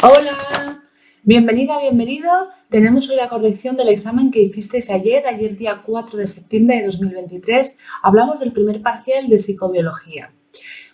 Hola, bienvenida, bienvenido. Tenemos hoy la corrección del examen que hicisteis ayer día 4 de septiembre de 2023. Hablamos del primer parcial de psicobiología.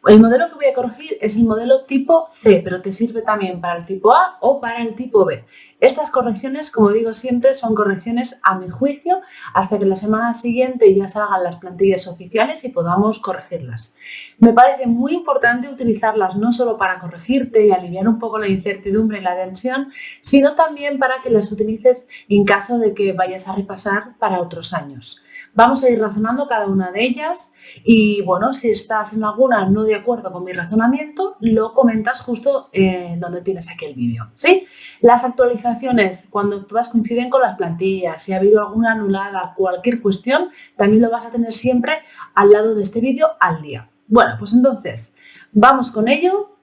El modelo que voy a corregir es el modelo tipo C, pero te sirve también para el tipo A o para el tipo B. Estas correcciones, como digo siempre, son correcciones a mi juicio hasta que la semana siguiente ya salgan las plantillas oficiales y podamos corregirlas. Me parece muy importante utilizarlas no solo para corregirte y aliviar un poco la incertidumbre y la tensión, sino también para que las utilices en caso de que vayas a repasar para otros años. Vamos a ir razonando cada una de ellas y bueno, si estás en alguna no de acuerdo con mi razonamiento, lo comentas justo donde tienes aquí el vídeo, ¿sí? Las actualizaciones, cuando todas coinciden con las plantillas, si ha habido alguna anulada, cualquier cuestión, también lo vas a tener siempre al lado de este vídeo al día. Bueno, pues entonces, vamos con ello.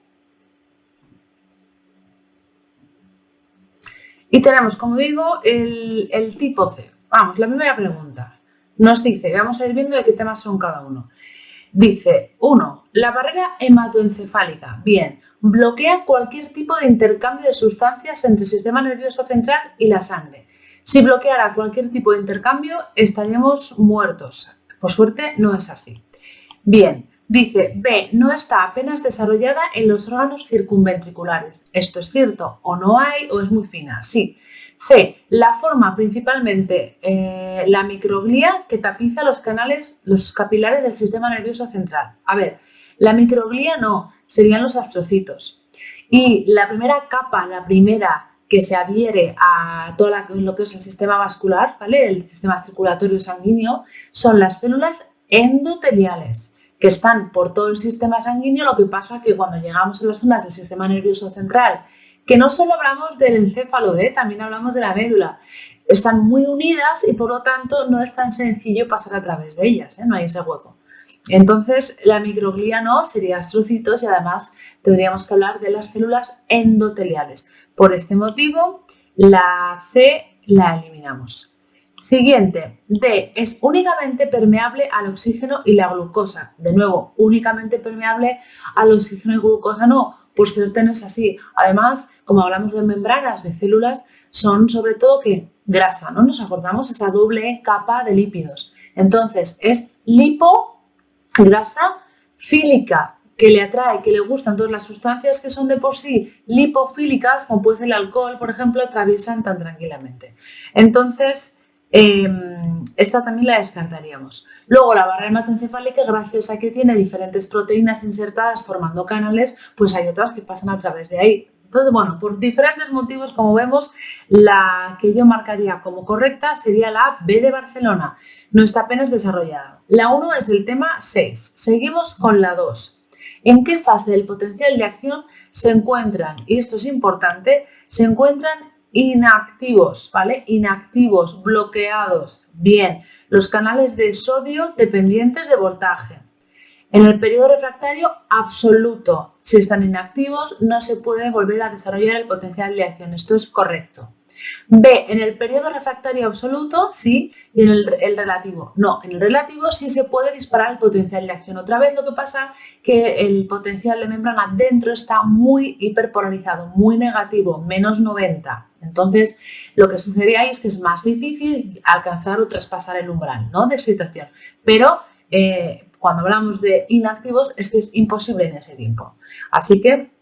Y tenemos, como digo, el tipo C. Vamos, la primera pregunta. Nos dice, vamos a ir viendo de qué temas son cada uno. Dice, 1. La barrera hematoencefálica. Bien, bloquea cualquier tipo de intercambio de sustancias entre el sistema nervioso central y la sangre. Si bloqueara cualquier tipo de intercambio, estaríamos muertos. Por suerte, no es así. Bien, dice, B. No está apenas desarrollada en los órganos circunventriculares. ¿Esto es cierto? ¿O no hay? ¿O es muy fina? Sí. C. La forma principalmente la microglía que tapiza los capilares del sistema nervioso central. A ver, la microglía no, serían los astrocitos. Y la primera capa, la primera que se adhiere a todo lo que es el sistema vascular, ¿vale? El sistema circulatorio sanguíneo, son las células endoteliales, que están por todo el sistema sanguíneo. Lo que pasa que cuando llegamos a las zonas del sistema nervioso central, que no solo hablamos del encéfalo, también hablamos de la médula. Están muy unidas y por lo tanto no es tan sencillo pasar a través de ellas, no hay ese hueco. Entonces la microglía no, sería astrocitos y además tendríamos que hablar de las células endoteliales. Por este motivo la C la eliminamos. Siguiente, D, es únicamente permeable al oxígeno y la glucosa. De nuevo, únicamente permeable al oxígeno y glucosa no. Por suerte no es así. Además, como hablamos de membranas, de células, son sobre todo ¿qué? Grasa, ¿no? Nos acordamos esa doble capa de lípidos. Entonces, es grasa fílica, que le atrae, que le gustan. Todas las sustancias que son de por sí lipofílicas, como puede ser el alcohol, por ejemplo, atraviesan tan tranquilamente. Entonces, esta también la descartaríamos. Luego la barrera hematoencefálica, gracias a que tiene diferentes proteínas insertadas formando canales, pues hay otras que pasan a través de ahí. Entonces, bueno, por diferentes motivos, como vemos, la que yo marcaría como correcta sería la B de Barcelona. No está apenas desarrollada. La 1 es el tema 6. Seguimos con la 2. ¿En qué fase del potencial de acción se encuentran? Y esto es importante, se encuentran inactivos, ¿vale? Inactivos, bloqueados. Bien, los canales de sodio dependientes de voltaje. En el periodo refractario absoluto, si están inactivos, no se puede volver a desarrollar el potencial de acción. Esto es correcto. B, en el periodo refractario absoluto, sí, y en el relativo. No, en el relativo sí se puede disparar el potencial de acción. Otra vez lo que pasa que el potencial de membrana dentro está muy hiperpolarizado, muy negativo, menos 90. Entonces, lo que sucede ahí es que es más difícil alcanzar o traspasar el umbral, ¿no?, de excitación. Pero cuando hablamos de inactivos es que es imposible en ese tiempo. Así que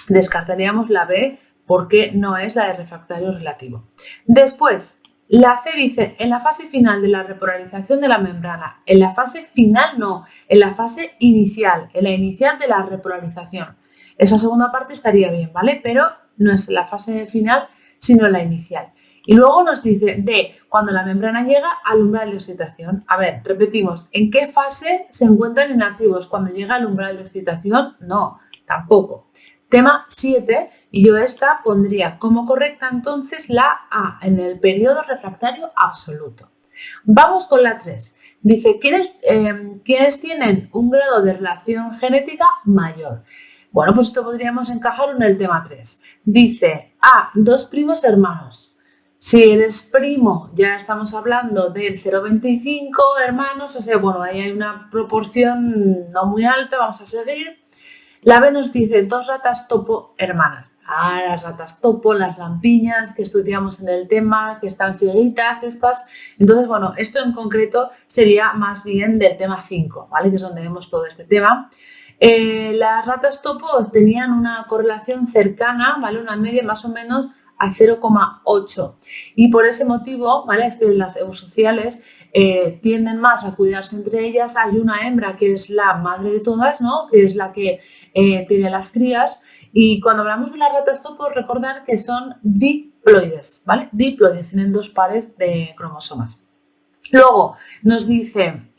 descartaríamos la B porque no es la de refractario relativo. Después, la C dice, en la fase final de la repolarización de la membrana. En la fase final no, en la fase inicial, en la inicial de la repolarización. Esa segunda parte estaría bien, ¿vale? Pero no es la fase final, sino la inicial. Y luego nos dice D, cuando la membrana llega al umbral de excitación. A ver, repetimos, ¿en qué fase se encuentran inactivos? ¿Cuando llega al umbral de excitación? No, tampoco. Tema 7, y yo esta pondría como correcta entonces la A, en el periodo refractario absoluto. Vamos con la 3. Dice, ¿quiénes tienen un grado de relación genética mayor? Bueno, pues esto podríamos encajarlo en el tema 3. Dice, A, 2 primos hermanos. Si eres primo, ya estamos hablando del 0,25 hermanos, o sea, bueno, ahí hay una proporción no muy alta, vamos a seguir. La B nos dice 2 ratas topo hermanas. a las ratas topo, las lampiñas que estudiamos en el tema, que están cieguitas estas. Entonces, bueno, esto en concreto sería más bien del tema 5, ¿vale? Que es donde vemos todo este tema. Las ratas topo tenían una correlación cercana, ¿vale? Una media más o menos a 0,8 y por ese motivo, ¿vale? Es que las eusociales tienden más a cuidarse entre ellas. Hay una hembra que es la madre de todas, ¿no? Que es la que tiene las crías, y cuando hablamos de las ratas topo, recordar que son diploides, ¿vale? Diploides, tienen 2 pares de cromosomas. Luego nos dice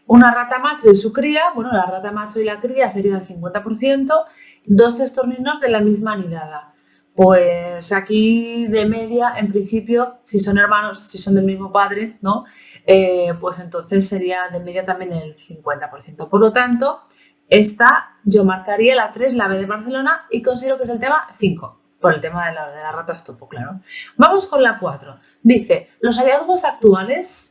una rata macho y su cría. Bueno, la rata macho y la cría serían el 50%, 2 estorninos de la misma nidada. Pues aquí de media, en principio, si son hermanos, si son del mismo padre, ¿no? Pues entonces sería de media también el 50%. Por lo tanto, esta yo marcaría la 3, la B de Barcelona, y considero que es el tema 5, por el tema de las ratas topo, claro. Vamos con la 4. Dice, los hallazgos actuales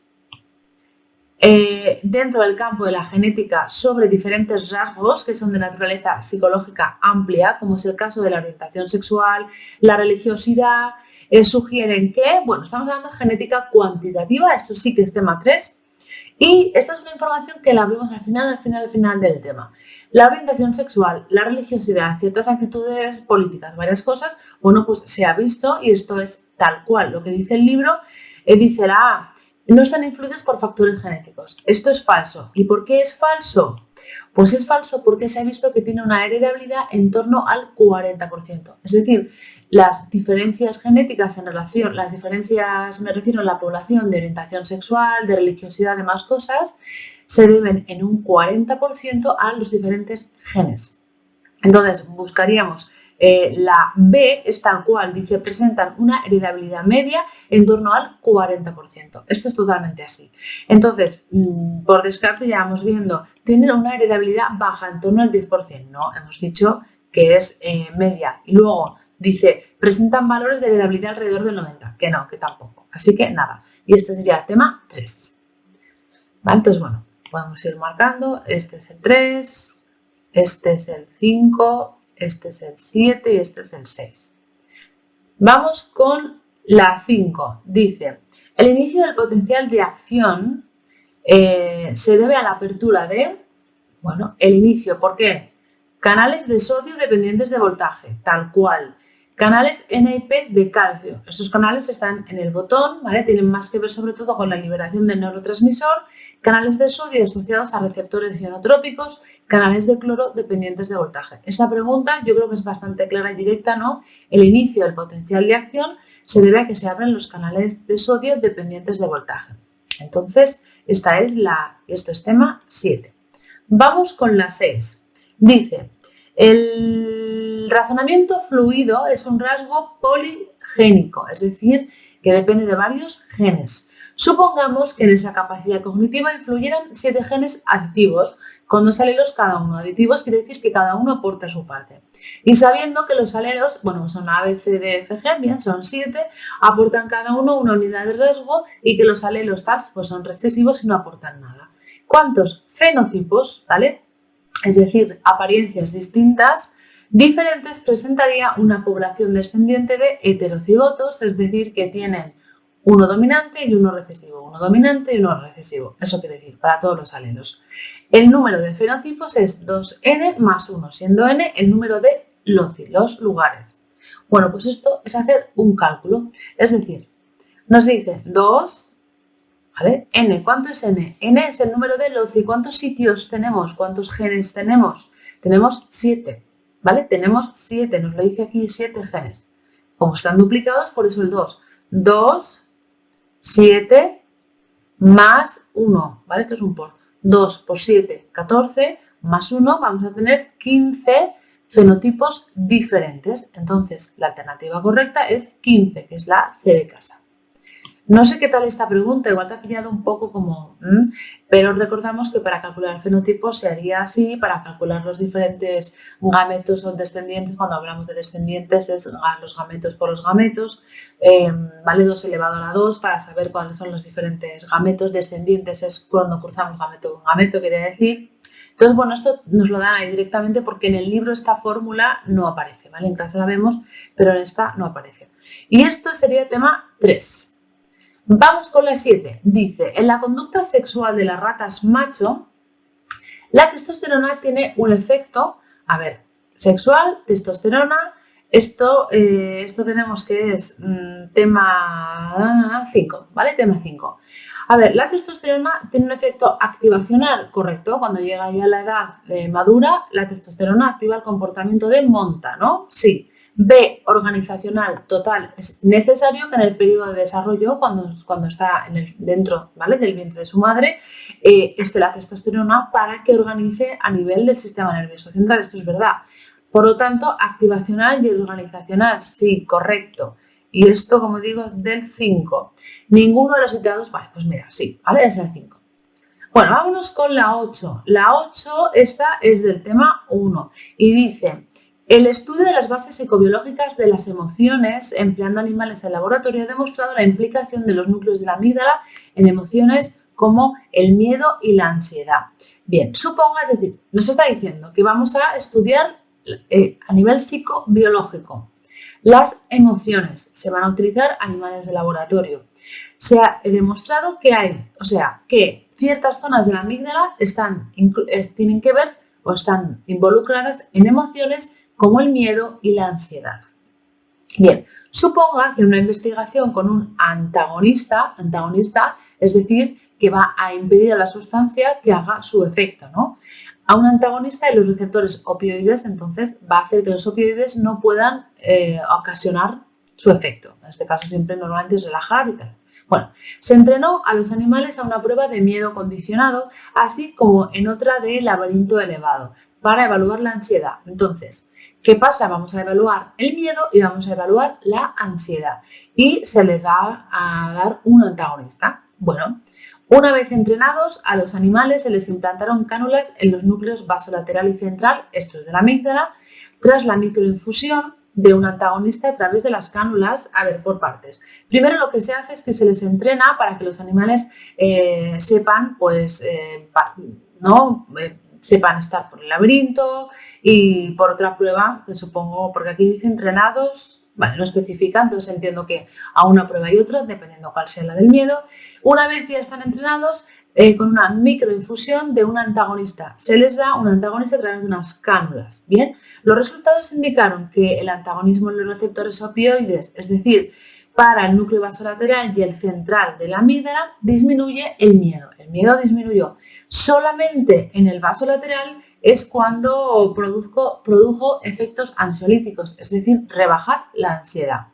dentro del campo de la genética sobre diferentes rasgos que son de naturaleza psicológica amplia, como es el caso de la orientación sexual, la religiosidad, sugieren que, bueno, estamos hablando de genética cuantitativa, esto sí que es tema 3, y esta es una información que la vemos al final del tema. La orientación sexual, la religiosidad, ciertas actitudes políticas, varias cosas, bueno, pues se ha visto, y esto es tal cual lo que dice el libro. Dice la A, no están influidos por factores genéticos. Esto es falso. ¿Y por qué es falso? Pues es falso porque se ha visto que tiene una heredabilidad en torno al 40%. Es decir, las diferencias genéticas en relación, las diferencias, me refiero a la población de orientación sexual, de religiosidad, de más cosas, se deben en un 40% a los diferentes genes. Entonces, buscaríamos la B, es tal cual, dice, presentan una heredabilidad media en torno al 40%. Esto es totalmente así. Entonces, por descarte ya vamos viendo, tienen una heredabilidad baja, en torno al 10%. No, hemos dicho que es media. Y luego dice, presentan valores de heredabilidad alrededor del 90%. Que no, que tampoco. Así que nada. Y este sería el tema 3. ¿Vale? Entonces, bueno, podemos ir marcando. Este es el 3, este es el 5, este es el 7 y este es el 6. Vamos con la 5. Dice, el inicio del potencial de acción se debe a la apertura de, bueno, el inicio, ¿por qué? Canales de sodio dependientes de voltaje, tal cual. Canales NIP de calcio. Estos canales están en el botón, ¿vale? Tienen más que ver sobre todo con la liberación del neurotransmisor. Canales de sodio asociados a receptores ionotrópicos, canales de cloro dependientes de voltaje. Esta pregunta yo creo que es bastante clara y directa, ¿no? El inicio del potencial de acción se debe a que se abren los canales de sodio dependientes de voltaje. Entonces, esto es tema 7. Vamos con la 6. Dice, el razonamiento fluido es un rasgo poligénico, es decir, que depende de varios genes. Supongamos que en esa capacidad cognitiva influyeran 7 genes aditivos, con 2 alelos cada uno. Aditivos quiere decir que cada uno aporta su parte. Y sabiendo que los alelos, bueno, son A, B, C, D, F, G, bien, son 7, aportan cada uno una unidad de riesgo, y que los alelos TARS pues son recesivos y no aportan nada. ¿Cuántos fenotipos, ¿vale? Es decir, apariencias distintas, diferentes, presentaría una población descendiente de heterocigotos, es decir, que tienen uno dominante y uno recesivo, uno dominante y uno recesivo. Eso quiere decir, para todos los alelos. El número de fenotipos es 2n más 1, siendo n el número de loci, los lugares. Bueno, pues esto es hacer un cálculo. Es decir, nos dice 2, ¿vale? N, ¿cuánto es n? N es el número de loci. ¿Cuántos sitios tenemos? ¿Cuántos genes tenemos? Tenemos 7, ¿vale? Tenemos 7, nos lo dice aquí, 7 genes. Como están duplicados, por eso el 2. 2, 7 más 1, ¿vale? Esto es un por. 2 por 7, 14, más 1, vamos a tener 15 fenotipos diferentes. Entonces, la alternativa correcta es 15, que es la C de casa. No sé qué tal esta pregunta, igual te ha pillado un poco como... pero recordamos que para calcular el fenotipo se haría así, para calcular los diferentes gametos o descendientes. Cuando hablamos de descendientes es los gametos por los gametos, vale 2 elevado a la 2 para saber cuáles son los diferentes gametos. Descendientes es cuando cruzamos gameto con gameto, quería decir. Entonces, bueno, esto nos lo dan ahí directamente porque en el libro esta fórmula no aparece, ¿vale? En clase la vemos, pero en esta no aparece. Y esto sería tema 3. Vamos con la 7. Dice, en la conducta sexual de las ratas macho, la testosterona tiene un efecto, a ver, sexual, testosterona, esto tenemos que es tema 5, ¿vale? Tema 5. A ver, la testosterona tiene un efecto activacional, correcto. Cuando llega ya la edad madura, la testosterona activa el comportamiento de monta, ¿no? Sí. B, organizacional, total. Es necesario que en el periodo de desarrollo, cuando está dentro, ¿vale?, del vientre de su madre, esté la testosterona para que organice a nivel del sistema nervioso central. Esto es verdad. Por lo tanto, activacional y organizacional, sí, correcto. Y esto, como digo, del 5. Ninguno de los citados, vale, pues mira, sí, ¿vale? Es el 5. Bueno, vámonos con la 8. La 8, esta es del tema 1 y dice, el estudio de las bases psicobiológicas de las emociones empleando animales en laboratorio ha demostrado la implicación de los núcleos de la amígdala en emociones como el miedo y la ansiedad. Bien, suponga, es decir, nos está diciendo que vamos a estudiar a nivel psicobiológico. Las emociones se van a utilizar animales de laboratorio. Se ha demostrado que que ciertas zonas de la amígdala tienen que ver o están involucradas en emociones como el miedo y la ansiedad. Bien, suponga que en una investigación con un antagonista, es decir, que va a impedir a la sustancia que haga su efecto, ¿no? A un antagonista de los receptores opioides, entonces va a hacer que los opioides no puedan ocasionar su efecto. En este caso siempre normalmente es relajar y tal. Bueno, se entrenó a los animales a una prueba de miedo condicionado, así como en otra de laberinto elevado, para evaluar la ansiedad. Entonces, ¿qué pasa? Vamos a evaluar el miedo y vamos a evaluar la ansiedad. Y se les va a dar un antagonista. Bueno, una vez entrenados, a los animales se les implantaron cánulas en los núcleos basolateral y central, esto es de la amígdala, tras la microinfusión de un antagonista a través de las cánulas, a ver, por partes. Primero lo que se hace es que se les entrena para que los animales sepan, pues, sepan estar por el laberinto y por otra prueba, que supongo, porque aquí dice entrenados, vale, no especifica, entonces entiendo que a una prueba y otra, dependiendo cuál sea la del miedo. Una vez ya están entrenados, con una microinfusión de un antagonista. Se les da un antagonista a través de unas cánulas. Bien, los resultados indicaron que el antagonismo en los receptores opioides, es decir, para el núcleo basolateral y el central de la amígdala, disminuye el miedo. El miedo disminuyó. Solamente en el basolateral es cuando produjo efectos ansiolíticos, es decir, rebajar la ansiedad.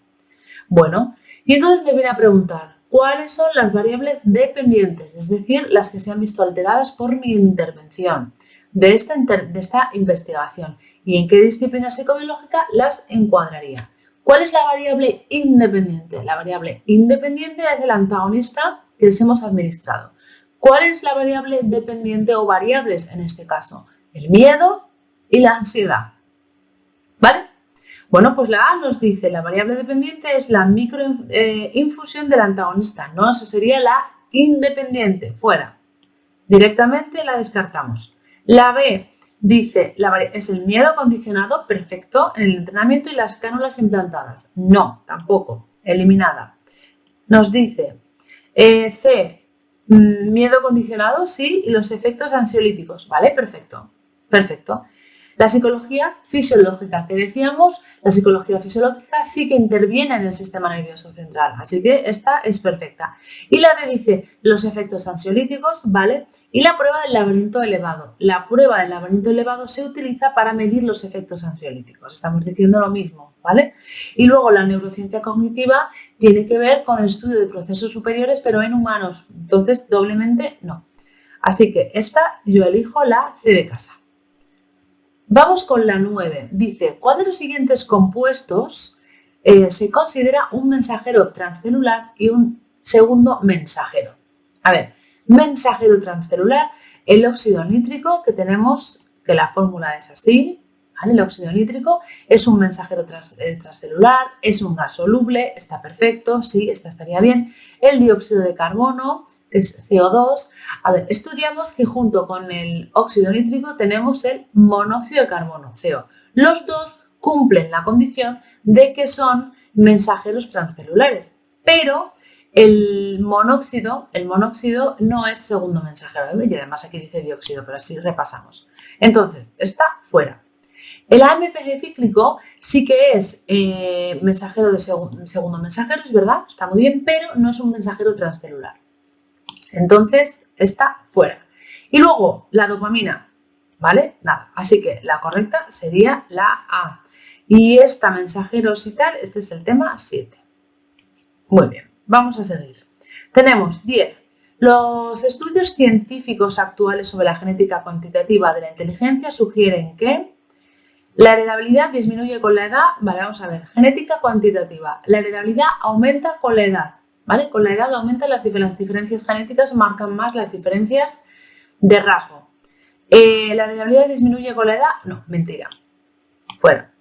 Bueno, y entonces me viene a preguntar, ¿cuáles son las variables dependientes? Es decir, las que se han visto alteradas por mi intervención de esta investigación. ¿Y en qué disciplina psicobiológica las encuadraría? ¿Cuál es la variable independiente? La variable independiente es el antagonista que les hemos administrado. ¿Cuál es la variable dependiente o variables en este caso? El miedo y la ansiedad. ¿Vale? Bueno, pues la A nos dice la variable dependiente es la microinfusión del antagonista. No, eso sería la independiente. Fuera. Directamente la descartamos. La B dice es el miedo condicionado, perfecto, en el entrenamiento y las cánulas implantadas. No, tampoco. Eliminada. Nos dice C. Miedo condicionado, sí, y los efectos ansiolíticos, ¿vale? Perfecto, perfecto. La psicología fisiológica, que decíamos, la psicología fisiológica sí que interviene en el sistema nervioso central, así que esta es perfecta. Y la D dice los efectos ansiolíticos, ¿vale? Y la prueba del laberinto elevado. La prueba del laberinto elevado se utiliza para medir los efectos ansiolíticos, estamos diciendo lo mismo, ¿vale? Y luego la neurociencia cognitiva tiene que ver con el estudio de procesos superiores, pero en humanos, entonces doblemente no. Así que esta yo elijo la C de casa. Vamos con la 9. Dice, ¿cuál de los siguientes compuestos se considera un mensajero transcelular y un segundo mensajero? A ver, mensajero transcelular, el óxido nítrico, que tenemos, que la fórmula es así, ¿vale? El óxido nítrico es un mensajero transcelular, es un gas soluble, está perfecto, sí, esta estaría bien. El dióxido de carbono, que es CO2. A ver, estudiamos que junto con el óxido nítrico tenemos el monóxido de carbono, CO. Los dos cumplen la condición de que son mensajeros transcelulares, pero el monóxido no es segundo mensajero, y además aquí dice dióxido, pero así repasamos. Entonces, está fuera. El AMPC cíclico sí que es mensajero de segundo mensajero, es verdad, está muy bien, pero no es un mensajero transcelular. Entonces, está fuera. Y luego, la dopamina, ¿vale? Nada, así que la correcta sería la A. Y esta mensajeros y tal, este es el tema 7. Muy bien, vamos a seguir. Tenemos 10. Los estudios científicos actuales sobre la genética cuantitativa de la inteligencia sugieren que la heredabilidad disminuye con la edad. Vale, vamos a ver. Genética cuantitativa. La heredabilidad aumenta con la edad. ¿Vale? Con la edad aumentan las diferencias genéticas, marcan más las diferencias de rasgo. ¿La heredabilidad disminuye con la edad? No, mentira. Fuera.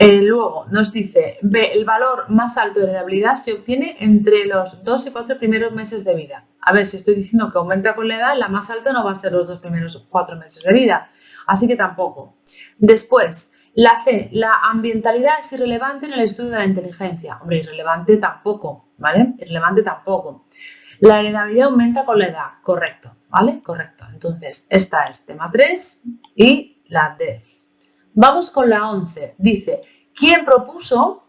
Luego nos dice, el valor más alto de heredabilidad se obtiene entre los 2 y 4 primeros meses de vida. A ver, si estoy diciendo que aumenta con la edad, la más alta no va a ser los 2 primeros 4 meses de vida. Así que tampoco. Después, la C, la ambientalidad es irrelevante en el estudio de la inteligencia. Hombre, irrelevante tampoco, ¿vale? Irrelevante tampoco. La heredabilidad aumenta con la edad, correcto, ¿vale? Correcto. Entonces, esta es tema 3 y la D. Vamos con la 11. Dice, ¿quién propuso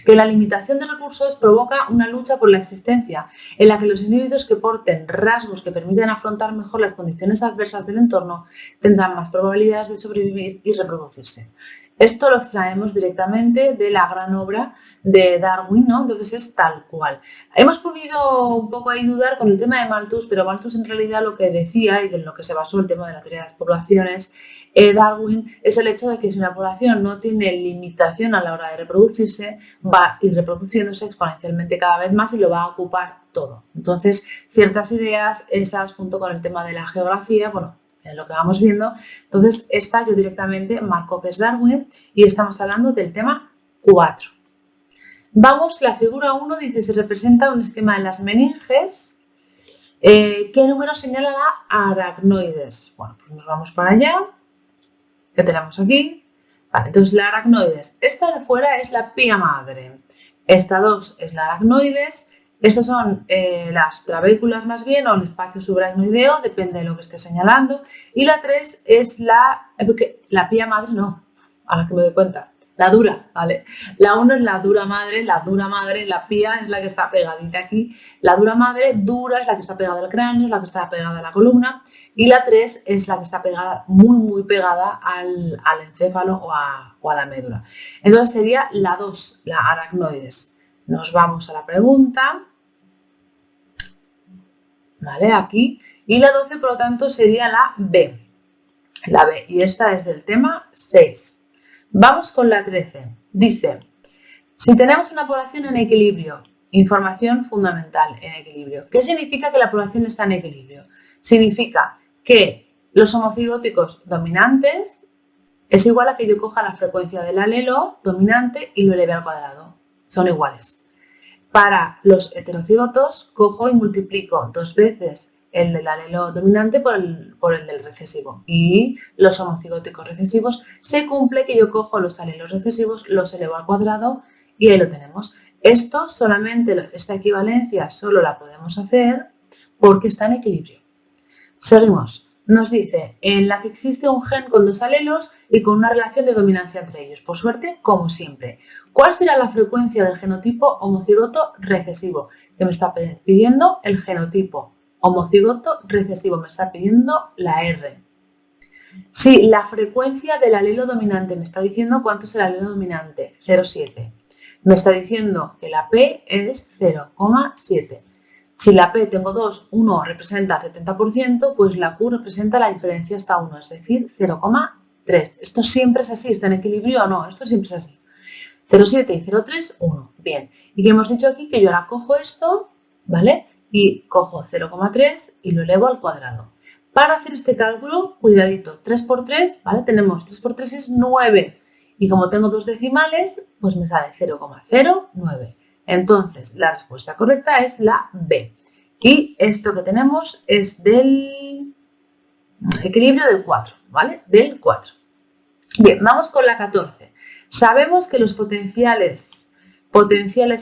que la limitación de recursos provoca una lucha por la existencia, en la que los individuos que porten rasgos que permitan afrontar mejor las condiciones adversas del entorno tendrán más probabilidades de sobrevivir y reproducirse? Esto lo extraemos directamente de la gran obra de Darwin, ¿no? Entonces es tal cual. Hemos podido un poco ahí dudar con el tema de Malthus, pero Malthus en realidad lo que decía y de lo que se basó el tema de la teoría de las poblaciones, Darwin, es el hecho de que si una población no tiene limitación a la hora de reproducirse, va a ir reproduciéndose exponencialmente cada vez más y lo va a ocupar todo. Entonces, ciertas ideas, esas junto con el tema de la geografía, bueno, en lo que vamos viendo, entonces esta yo directamente marco que es Darwin y estamos hablando del tema 4. Vamos, la figura 1 dice, se representa un esquema de las meninges. ¿Qué número señala la aracnoides? Bueno, pues nos vamos para allá. ¿Qué tenemos aquí? Vale, entonces la aracnoides, esta de fuera es la pía madre, esta 2 es la aracnoides, estas son las trabéculas más bien o el espacio subaracnoideo, depende de lo que esté señalando, y la 3 es la pía madre no, ahora que me doy cuenta, la dura, ¿vale? La 1 es la dura madre, la pía es la que está pegadita aquí, la dura madre, dura es la que está pegada al cráneo, es la que está pegada a la columna, y la 3 es la que está pegada, muy pegada al encéfalo o a la médula. Entonces sería la 2, la aracnoides. Nos vamos a la pregunta, ¿vale? Aquí. Y la 12, por lo tanto, sería la B. La B. Y esta es del tema 6. Vamos con la 13. Dice, si tenemos una población en equilibrio, información fundamental en equilibrio. ¿Qué significa que la población está en equilibrio? Significa que los homocigóticos dominantes es igual a que yo coja la frecuencia del alelo dominante y lo eleve al cuadrado. Son iguales. Para los heterocigotos cojo y multiplico 2 veces el del alelo dominante por el del recesivo. Y los homocigóticos recesivos se cumple que yo cojo los alelos recesivos, los elevo al cuadrado y ahí lo tenemos. Esto solamente, esta equivalencia solo la podemos hacer porque está en equilibrio. Seguimos. Nos dice, en la que existe un gen con 2 alelos y con una relación de dominancia entre ellos. Por suerte, como siempre. ¿Cuál será la frecuencia del genotipo homocigoto recesivo? Que me está pidiendo el genotipo homocigoto recesivo. Me está pidiendo la R. Sí, la frecuencia del alelo dominante. Me está diciendo cuánto es el alelo dominante. 0,7. Me está diciendo que la P es 0,7. Si la P tengo 2, 1 representa 70%, pues la Q representa la diferencia hasta 1, es decir, 0,3. Esto siempre es así, ¿está en equilibrio o no? Esto siempre es así. 0,7 y 0,3, 1. Bien. Y que hemos dicho aquí que yo ahora cojo esto, ¿vale? Y cojo 0,3 y lo elevo al cuadrado. Para hacer este cálculo, cuidadito, 3 por 3, ¿vale? Tenemos 3 por 3 es 9. Y como tengo 2 decimales, pues me sale 0,09. Entonces, la respuesta correcta es la B. Y esto que tenemos es del equilibrio del 4, ¿vale? Del 4. Bien, vamos con la 14. Sabemos que los potenciales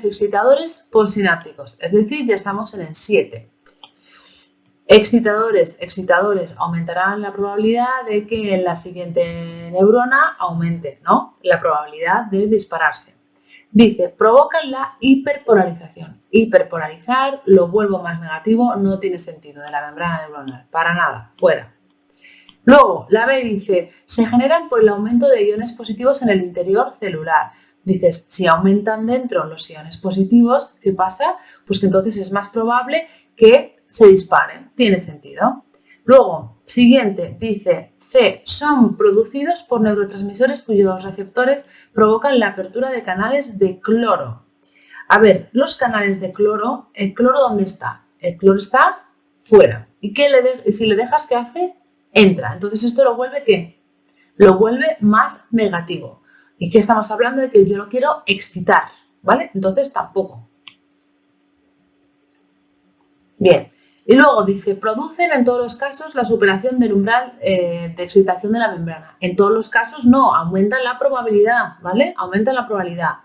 excitadores postsinápticos, es decir, ya estamos en el 7. Excitadores aumentarán la probabilidad de que en la siguiente neurona aumente, ¿no? La probabilidad de dispararse. Dice, provocan la hiperpolarización. Hiperpolarizar, lo vuelvo más negativo, no tiene sentido de la membrana neuronal, para nada, fuera. Luego, la B dice, se generan por el aumento de iones positivos en el interior celular. Dices, si aumentan dentro los iones positivos, ¿qué pasa? Pues que entonces es más probable que se disparen. Tiene sentido. Luego, siguiente, dice, C, son producidos por neurotransmisores cuyos receptores provocan la apertura de canales de cloro. A ver, los canales de cloro, ¿el cloro dónde está? El cloro está fuera. ¿Y si le dejas, qué hace? Entra. Entonces esto lo vuelve ¿qué? Lo vuelve más negativo. ¿Y qué estamos hablando? De que yo lo quiero excitar, ¿vale? Entonces tampoco. Bien. Y luego dice, producen en todos los casos la superación del umbral de excitación de la membrana. En todos los casos no, aumentan la probabilidad, ¿vale? Aumentan la probabilidad.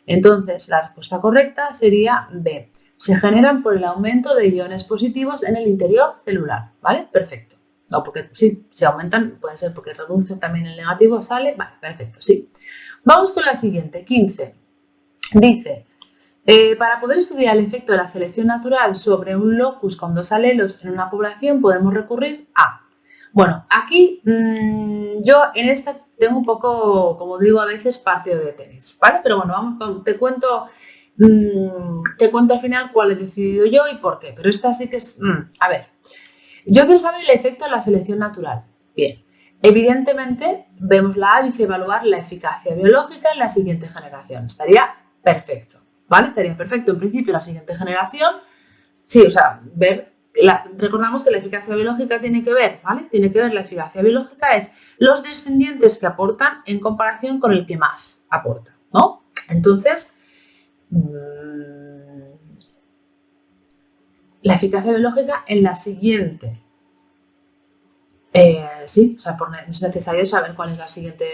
Entonces, la respuesta correcta sería B. Se generan por el aumento de iones positivos en el interior celular, ¿vale? Perfecto. No, porque sí, si aumentan, puede ser porque reducen también el negativo, sale, vale, perfecto, sí. Vamos con la siguiente, 15. Dice, para poder estudiar el efecto de la selección natural sobre un locus con dos alelos en una población, podemos recurrir a... Bueno, aquí yo en esta tengo un poco, como digo a veces, partido de tenis, ¿vale? Pero bueno, vamos, te cuento al final cuál he decidido yo y por qué. Pero esta sí que es... a ver, yo quiero saber el efecto de la selección natural. Bien, evidentemente, vemos la A, dice evaluar la eficacia biológica en la siguiente generación. Estaría perfecto, ¿vale? Estaría perfecto en principio la siguiente generación. Sí, o sea, recordamos que la eficacia biológica tiene que ver, ¿vale? Tiene que ver, la eficacia biológica es los descendientes que aportan en comparación con el que más aporta, ¿no? Entonces, la eficacia biológica en la siguiente. Sí, o sea, es necesario saber cuál es la siguiente.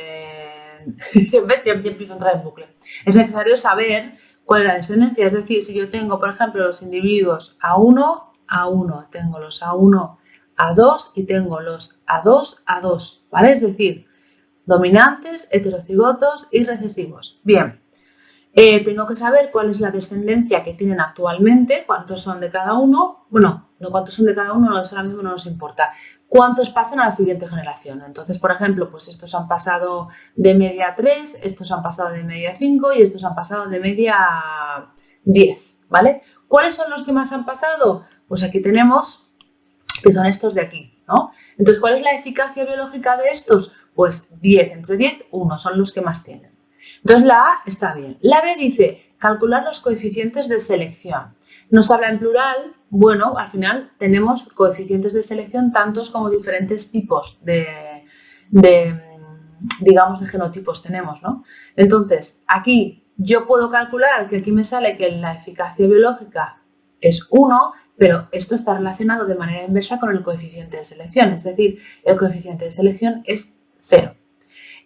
Ya empiezo a entrar en bucle. Es necesario saber cuál es la descendencia. Es decir, si yo tengo, por ejemplo, los individuos A1, tengo los A1, A2 y tengo los A2, A2, ¿vale? Es decir, dominantes, heterocigotos y recesivos. Bien. Tengo que saber cuál es la descendencia que tienen actualmente, cuántos son de cada uno. Bueno, no cuántos son de cada uno, eso ahora mismo no nos importa. Cuántos pasan a la siguiente generación. Entonces, por ejemplo, pues estos han pasado de media 3, estos han pasado de media 5 y estos han pasado de media 10, ¿vale? ¿Cuáles son los que más han pasado? Pues aquí tenemos que son estos de aquí, ¿no? Entonces, ¿cuál es la eficacia biológica de estos? Pues 10, entre 10, 1, son los que más tienen. Entonces la A está bien. La B dice calcular los coeficientes de selección. Nos habla en plural, bueno, al final tenemos coeficientes de selección tantos como diferentes tipos digamos, de genotipos tenemos, ¿no? Entonces, aquí yo puedo calcular que aquí me sale que la eficacia biológica es 1, pero esto está relacionado de manera inversa con el coeficiente de selección, es decir, el coeficiente de selección es 0.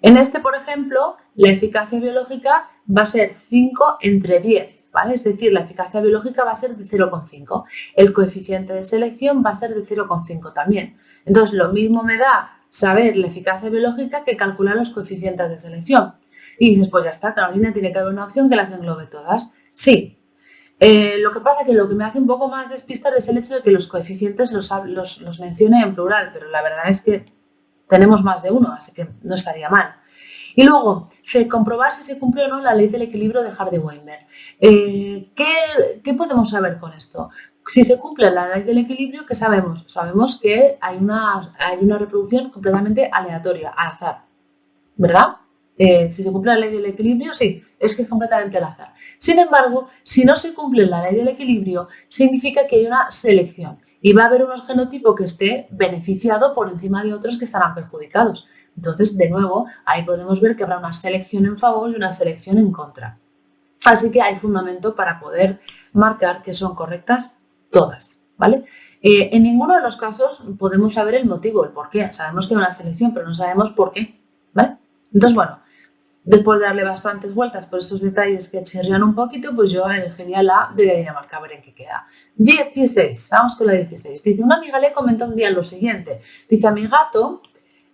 En este, por ejemplo, la eficacia biológica va a ser 5 entre 10, ¿vale? Es decir, la eficacia biológica va a ser de 0,5. El coeficiente de selección va a ser de 0,5 también. Entonces, lo mismo me da saber la eficacia biológica que calcular los coeficientes de selección. Y dices, pues ya está, Carolina, tiene que haber una opción que las englobe todas. Sí. Lo que pasa es que lo que me hace un poco más despistar es el hecho de que los coeficientes los mencione en plural, pero la verdad es que tenemos más de uno, así que no estaría mal. Y luego, comprobar si se cumple o no la ley del equilibrio de Hardy-Weinberg. ¿Qué podemos saber con esto? Si se cumple la ley del equilibrio, ¿qué sabemos? Sabemos que hay una reproducción completamente aleatoria, al azar, ¿verdad? Si se cumple la ley del equilibrio, sí, es que es completamente al azar. Sin embargo, si no se cumple la ley del equilibrio, significa que hay una selección. Y va a haber unos genotipos que esté beneficiado por encima de otros que estarán perjudicados. Entonces, de nuevo, ahí podemos ver que habrá una selección en favor y una selección en contra. Así que hay fundamento para poder marcar que son correctas todas. ¿vale? En ninguno de los casos podemos saber el motivo, el por qué. Sabemos que hay una selección, pero no sabemos por qué, ¿vale? Entonces, bueno, después de darle bastantes vueltas por estos detalles que chirrían un poquito, pues yo elegiría la de Dinamarca, a ver en qué queda. 16, vamos con la 16. Dice, una amiga le comentó un día lo siguiente. Dice, a mi gato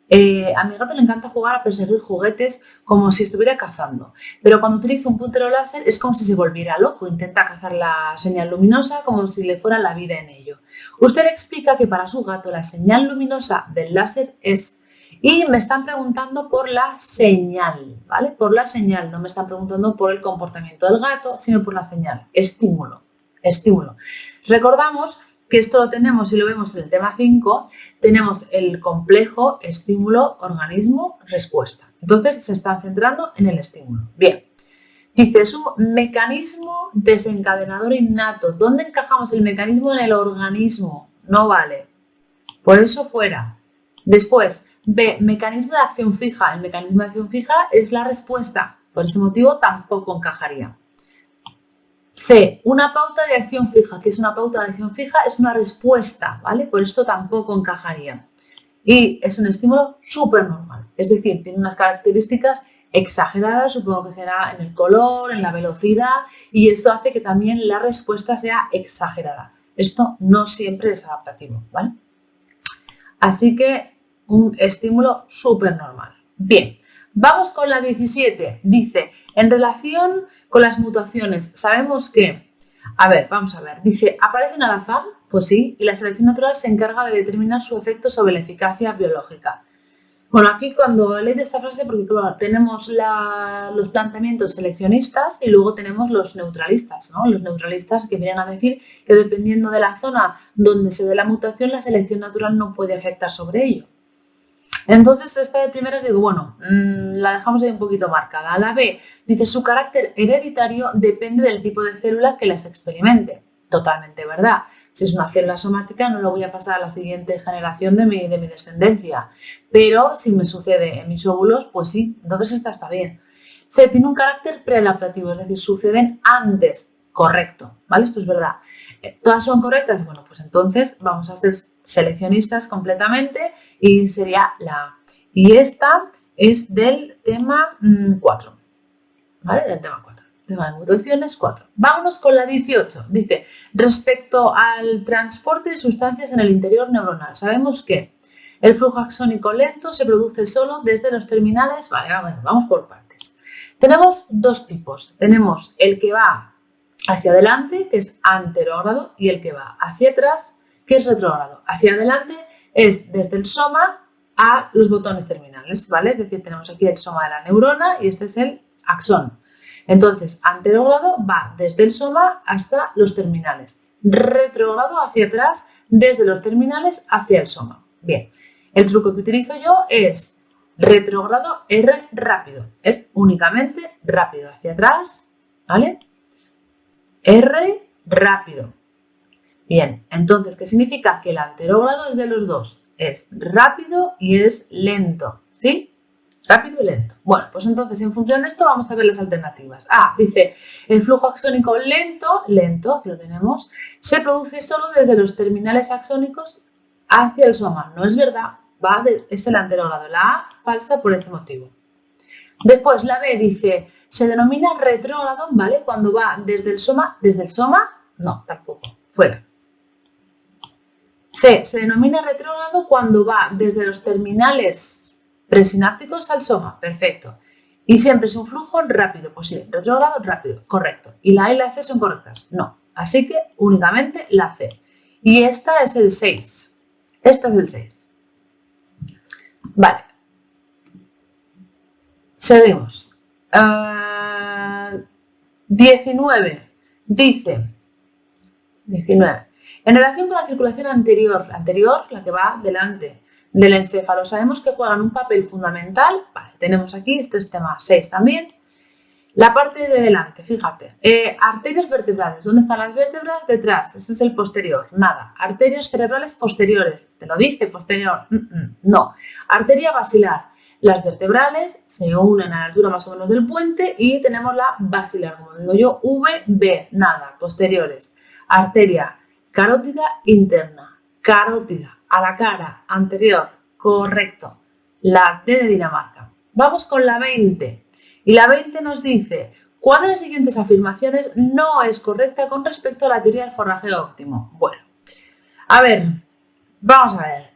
le encanta jugar a perseguir juguetes como si estuviera cazando, pero cuando utiliza un puntero láser es como si se volviera loco, intenta cazar la señal luminosa como si le fuera la vida en ello. Usted le explica que para su gato la señal luminosa del láser es... Y me están preguntando por la señal, ¿vale? Por la señal, no me están preguntando por el comportamiento del gato, sino por la señal, estímulo, estímulo. Recordamos que esto lo tenemos y lo vemos en el tema 5, tenemos el complejo estímulo, organismo, respuesta. Entonces se están centrando en el estímulo. Bien, dice, es un mecanismo desencadenador innato. ¿Dónde encajamos el mecanismo? En el organismo, no vale. Por eso fuera. Después, B, mecanismo de acción fija. El mecanismo de acción fija es la respuesta. Por ese motivo tampoco encajaría. C, una pauta de acción fija. ¿Qué es una pauta de acción fija? Es una respuesta, ¿vale? Por esto tampoco encajaría. Y es un estímulo súper normal. Es decir, tiene unas características exageradas, supongo que será en el color, en la velocidad, y eso hace que también la respuesta sea exagerada. Esto no siempre es adaptativo, ¿vale? Así que un estímulo súper normal. Bien, vamos con la 17. Dice, en relación con las mutaciones, sabemos que, a ver, vamos a ver, dice, ¿aparecen al azar? Pues sí, y la selección natural se encarga de determinar su efecto sobre la eficacia biológica. Bueno, aquí cuando he leído esta frase, porque claro, tenemos los planteamientos seleccionistas y luego tenemos los neutralistas, ¿no? Los neutralistas que vienen a decir que dependiendo de la zona donde se dé la mutación, la selección natural no puede afectar sobre ello. Entonces, esta de primeras digo, bueno, la dejamos ahí un poquito marcada. La B dice, su carácter hereditario depende del tipo de célula que las experimente. Totalmente verdad. Si es una célula somática, no lo voy a pasar a la siguiente generación de mi descendencia. Pero si me sucede en mis óvulos, pues sí, entonces esta está bien. C, tiene un carácter preadaptativo, es decir, suceden antes. Correcto, ¿vale? Esto es verdad. ¿Todas son correctas? Bueno, pues entonces vamos a ser seleccionistas completamente y sería la A. Y esta es del tema 4, ¿vale? Del tema 4. Tema de mutaciones 4. Vámonos con la 18. Dice, respecto al transporte de sustancias en el interior neuronal, sabemos que el flujo axónico lento se produce solo desde los terminales. Vale, bueno, vamos por partes. Tenemos dos tipos. Tenemos el que va hacia adelante, que es anterógrado, y el que va hacia atrás, que es retrógrado. Hacia adelante es desde el soma a los botones terminales, ¿vale? Es decir, tenemos aquí el soma de la neurona y este es el axón. Entonces, anterógrado va desde el soma hasta los terminales. Retrógrado hacia atrás, desde los terminales hacia el soma. Bien, el truco que utilizo yo es retrógrado R rápido. Es únicamente rápido hacia atrás, ¿vale? R rápido. Bien, entonces, ¿qué significa? Que el anterógrado es de los dos. Es rápido y es lento, ¿sí? Rápido y lento. Bueno, pues entonces en función de esto vamos a ver las alternativas. Ah, dice, el flujo axónico lento, que lo tenemos, se produce solo desde los terminales axónicos hacia el soma. No es verdad, es el anterógrado. La A falsa por este motivo. Después la B dice, se denomina retrógrado, ¿vale? Cuando va desde el soma, no, tampoco, fuera. C, se denomina retrógrado cuando va desde los terminales presinápticos al soma, perfecto. Y siempre es un flujo rápido, pues sí, retrógrado, rápido, correcto. ¿Y la A y la C son correctas? No. Así que únicamente la C. Y esta es el 6. Esta es el 6. Vale. Seguimos. 19. Dice, 19. En relación con la circulación anterior, la que va delante del encéfalo, sabemos que juegan un papel fundamental. Vale, tenemos aquí, este es tema 6 también. La parte de delante, fíjate. Arterias vertebrales, ¿dónde están las vértebras? Detrás, este es el posterior, nada. Arterias cerebrales posteriores, te lo dije, posterior, no. Arteria basilar, las vertebrales se unen a la altura más o menos del puente y tenemos la basilar, como digo yo, VB, nada, posteriores. Arteria Carótida interna, carótida, a la cara, anterior, correcto. La D de Dinamarca. Vamos con la 20. Y la 20 nos dice, ¿cuál de las siguientes afirmaciones no es correcta con respecto a la teoría del forrajeo óptimo? Bueno, a ver, vamos a ver.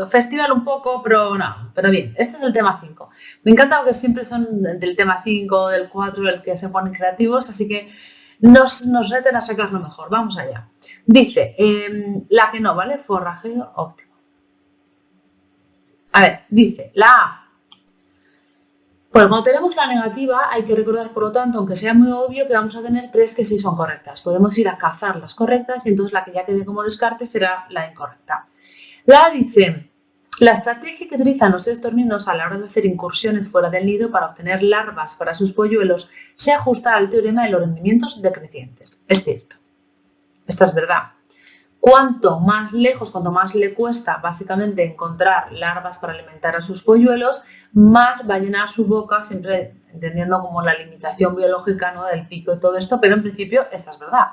Festival un poco, pero no, pero bien, este es el tema 5. Me encanta que siempre son del tema 5, del 4, el que se ponen creativos, así que nos reten a sacar lo mejor. Vamos allá. Dice, la que no, ¿vale? Forrajeo óptimo. A ver, dice, la A. Bueno, cuando tenemos la negativa hay que recordar, por lo tanto, aunque sea muy obvio, que vamos a tener 3 que sí son correctas. Podemos ir a cazar las correctas y entonces la que ya quede como descarte será la incorrecta. La A dice, la estrategia que utilizan los estorninos a la hora de hacer incursiones fuera del nido para obtener larvas para sus polluelos se ajusta al teorema de los rendimientos decrecientes. Es cierto, esta es verdad. Cuanto más lejos, cuanto más le cuesta básicamente encontrar larvas para alimentar a sus polluelos, más va a llenar su boca, siempre entendiendo como la limitación biológica, ¿no?, del pico y todo esto, pero en principio esta es verdad.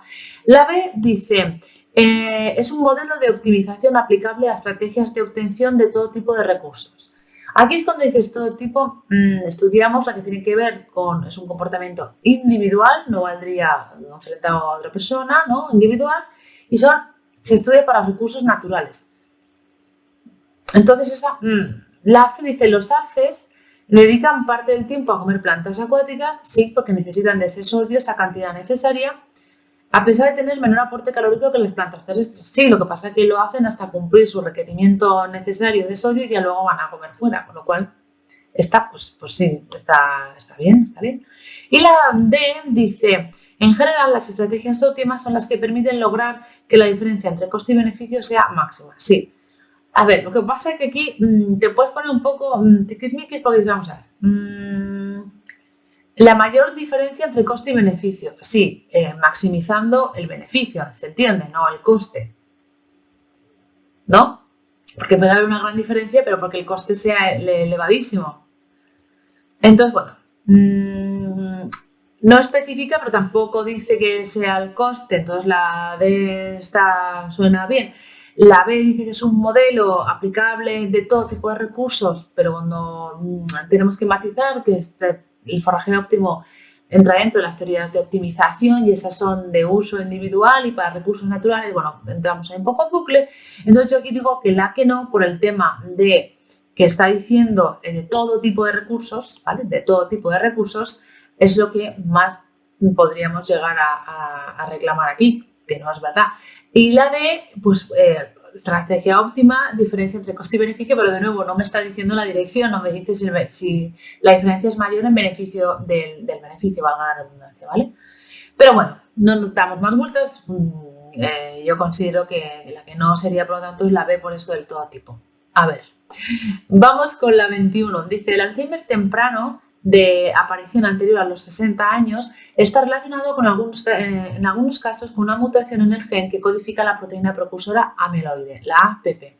La B dice, es un modelo de optimización aplicable a estrategias de obtención de todo tipo de recursos. Aquí es cuando dices todo tipo, estudiamos la que tiene que ver con, es un comportamiento individual, no valdría enfrentado a otra persona, ¿no?, individual, y se estudia para recursos naturales. Entonces esa, la C dice, los alces dedican parte del tiempo a comer plantas acuáticas, sí, porque necesitan de ese sodio, esa cantidad necesaria, a pesar de tener menor aporte calórico que las plantas terrestres. Sí, lo que pasa es que lo hacen hasta cumplir su requerimiento necesario de sodio y ya luego van a comer fuera, con lo cual esta, pues sí, está bien, está bien. Y la D dice, en general las estrategias óptimas son las que permiten lograr que la diferencia entre coste y beneficio sea máxima. Sí. A ver, lo que pasa es que aquí te puedes poner un poco tiquismiquis porque vamos a ver. La mayor diferencia entre coste y beneficio. Sí, maximizando el beneficio, ¿se entiende? No el coste. ¿No? Porque puede haber una gran diferencia, pero porque el coste sea elevadísimo. Entonces, bueno, no especifica, pero tampoco dice que sea el coste, entonces la D suena bien. La B dice que es un modelo aplicable de todo tipo de recursos, pero cuando tenemos que matizar que el forrajeo óptimo entra dentro de las teorías de optimización y esas son de uso individual y para recursos naturales, bueno, entramos ahí un poco en bucle. Entonces yo aquí digo que la que no, por el tema de que está diciendo de todo tipo de recursos, ¿vale? De todo tipo de recursos, es lo que más podríamos llegar a reclamar aquí, que no es verdad. Y la de, pues, estrategia óptima, diferencia entre coste y beneficio, pero de nuevo no me está diciendo la dirección, no me dice si la diferencia es mayor en beneficio del beneficio, valga la redundancia, ¿vale? Pero bueno, no nos damos más vueltas. Yo considero que la que no sería, por lo tanto, es la B por esto del todo tipo. A ver, vamos con la 21. Dice, el Alzheimer temprano de aparición anterior a los 60 años está relacionado con en algunos casos con una mutación en el gen que codifica la proteína precursora amiloide, la APP.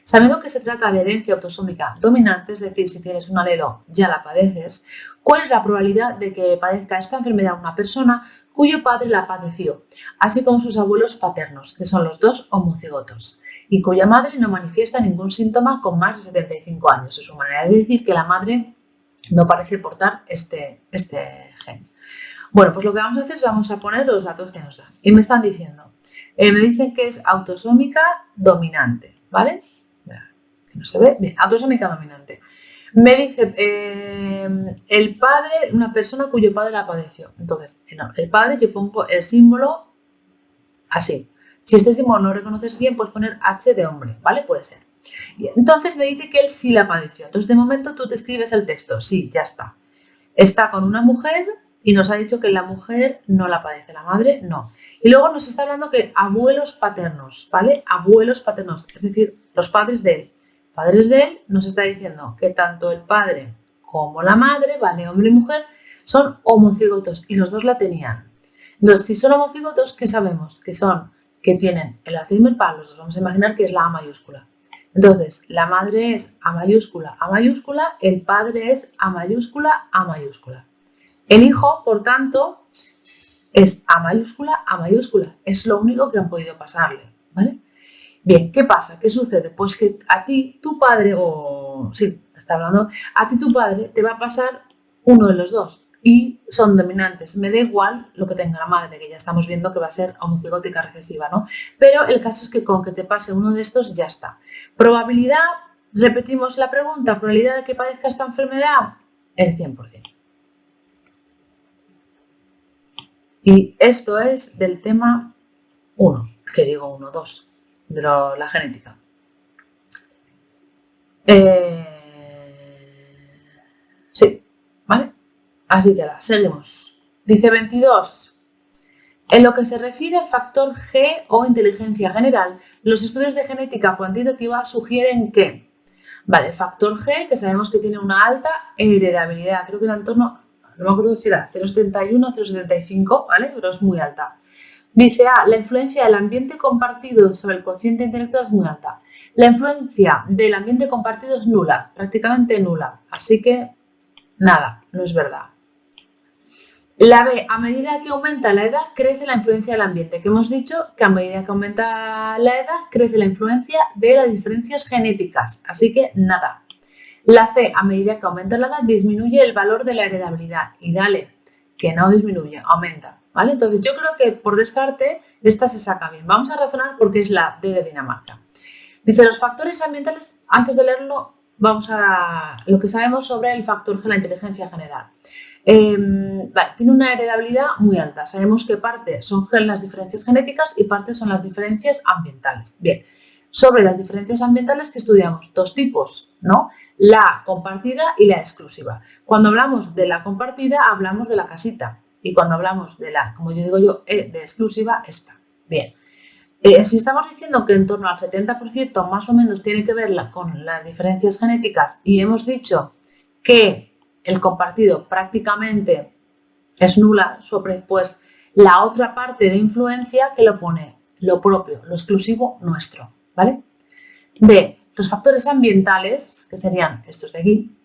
Sabiendo que se trata de herencia autosómica dominante, es decir, si tienes un alelo ya la padeces, ¿cuál es la probabilidad de que padezca esta enfermedad una persona cuyo padre la padeció, así como sus abuelos paternos, que son los dos homocigotos, y cuya madre no manifiesta ningún síntoma con más de 75 años? Es su manera de decir que la madre no parece portar este gen. Bueno, pues lo que vamos a hacer es vamos a poner los datos que nos dan. Y me están diciendo, me dicen que es autosómica dominante, ¿vale? Que no se ve. Bien, autosómica dominante. Me dice, el padre, una persona cuyo padre la padeció. Entonces, no, el padre, que pongo el símbolo así. Si este símbolo no reconoces bien, puedes poner H de hombre, ¿vale? Puede ser. Y entonces me dice que él sí la padeció. Entonces, de momento tú te escribes el texto. Sí, ya está. Está con una mujer y nos ha dicho que la mujer no la padece, la madre no. Y luego nos está hablando que abuelos paternos, ¿vale? Abuelos paternos, es decir, los padres de él. Padres de él nos está diciendo que tanto el padre como la madre, ¿vale? Hombre y mujer, son homocigotos y los dos la tenían. Entonces, si son homocigotos, ¿qué sabemos? Que tienen el Alzheimer para los dos. Vamos a imaginar que es la A mayúscula. Entonces, la madre es A mayúscula, el padre es A mayúscula, A mayúscula. El hijo, por tanto, Es A mayúscula, A mayúscula. Es lo único que han podido pasarle, ¿vale? Bien, ¿qué pasa? ¿Qué sucede? Pues que a ti, tu padre, a ti tu padre te va a pasar uno de los dos y son dominantes. Me da igual lo que tenga la madre, que ya estamos viendo que va a ser homocigótica recesiva, ¿no? Pero el caso es que con que te pase uno de estos ya está. Probabilidad, repetimos la pregunta, probabilidad de que padezca esta enfermedad, el 100%. Y esto es del tema 1, que digo 1, 2, de la genética. Sí, ¿vale? Así que seguimos. Dice 22. En lo que se refiere al factor G o inteligencia general, los estudios de genética cuantitativa sugieren que, vale, el factor G, que sabemos que tiene una alta heredabilidad, creo que era en torno, no me acuerdo si era 0,71 o 0,75, ¿vale? Pero es muy alta. Dice A, la influencia del ambiente compartido sobre el cociente intelectual es muy alta. La influencia del ambiente compartido es nula, prácticamente nula. Así que, nada, no es verdad. La B, a medida que aumenta la edad, crece la influencia del ambiente, que hemos dicho que a medida que aumenta la edad, crece la influencia de las diferencias genéticas. Así que, nada. La C, a medida que aumenta la edad, disminuye el valor de la heredabilidad. Y dale, que no disminuye, aumenta. ¿Vale? Entonces yo creo que por descarte esta se saca bien. Vamos a razonar porque es la D de Dinamarca. Dice los factores ambientales, antes de leerlo, vamos a lo que sabemos sobre el factor G, la inteligencia general. Vale, tiene una heredabilidad muy alta. Sabemos que parte son las diferencias genéticas y parte son las diferencias ambientales. Bien, sobre las diferencias ambientales que estudiamos, dos tipos, ¿no? La compartida y la exclusiva. Cuando hablamos de la compartida, hablamos de la casita. Y cuando hablamos de la, como yo digo yo, de exclusiva, esta. Bien. Si estamos diciendo que en torno al 70% más o menos tiene que ver con las diferencias genéticas y hemos dicho que el compartido prácticamente es nula, pues la otra parte de influencia que lo pone lo propio, lo exclusivo nuestro, ¿vale? D, los factores ambientales, que serían estos de aquí,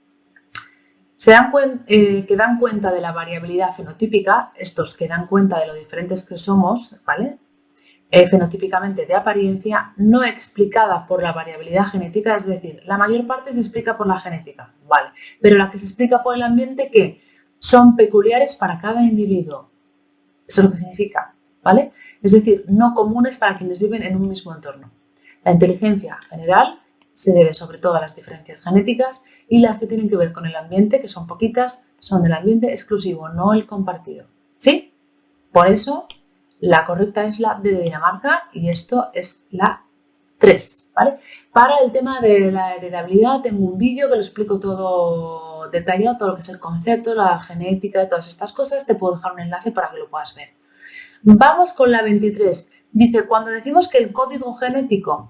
que dan cuenta de la variabilidad fenotípica, estos que dan cuenta de lo diferentes que somos, ¿vale? Fenotípicamente de apariencia, no explicada por la variabilidad genética, es decir, la mayor parte se explica por la genética, ¿vale? Pero la que se explica por el ambiente, que son peculiares para cada individuo. Eso es lo que significa, ¿vale? Es decir, no comunes para quienes viven en un mismo entorno. La inteligencia general se debe sobre todo a las diferencias genéticas y las que tienen que ver con el ambiente, que son poquitas, son del ambiente exclusivo, no el compartido. ¿Sí? Por eso la correcta es la de Dinamarca y esto es la 3, ¿vale? Para el tema de la heredabilidad tengo un vídeo que lo explico todo detallado, todo lo que es el concepto, la genética y todas estas cosas. Te puedo dejar un enlace para que lo puedas ver. Vamos con la 23. Dice, cuando decimos que el código genético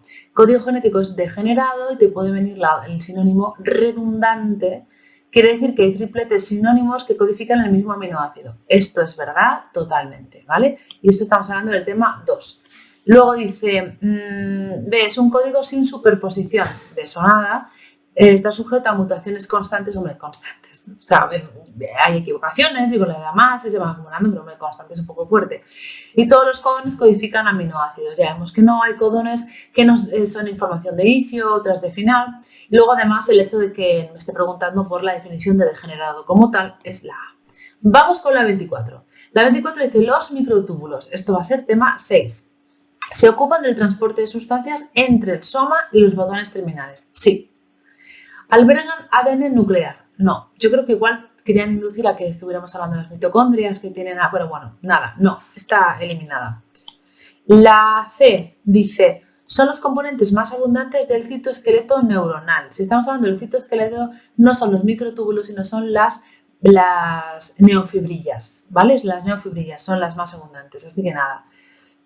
es degenerado y te puede venir el sinónimo redundante, quiere decir que hay tripletes sinónimos que codifican el mismo aminoácido. Esto es verdad totalmente, ¿vale? Y esto estamos hablando del tema 2. Luego dice, B, es un código sin superposición. De eso nada. Está sujeto a mutaciones constantes, hombre, constantes. O sea, hay equivocaciones y con la edad más se van acumulando, pero hombre, constante es un poco fuerte. Y todos los codones codifican aminoácidos. Ya vemos que no hay codones que no son información de inicio, otras de final. Y luego además el hecho de que me esté preguntando por la definición de degenerado como tal es la A. Vamos con la 24. La 24 dice los microtúbulos. Esto va a ser tema 6. ¿Se ocupan del transporte de sustancias entre el soma y los botones terminales? Sí. ¿Albergan ADN nuclear? No. Yo creo que igual querían inducir a que estuviéramos hablando de las mitocondrias que tienen... Pero bueno, nada, no, está eliminada. La C dice, son los componentes más abundantes del citoesqueleto neuronal. Si estamos hablando del citoesqueleto, no son los microtúbulos, sino son las neofibrillas, ¿vale? Las neofibrillas son las más abundantes, así que nada,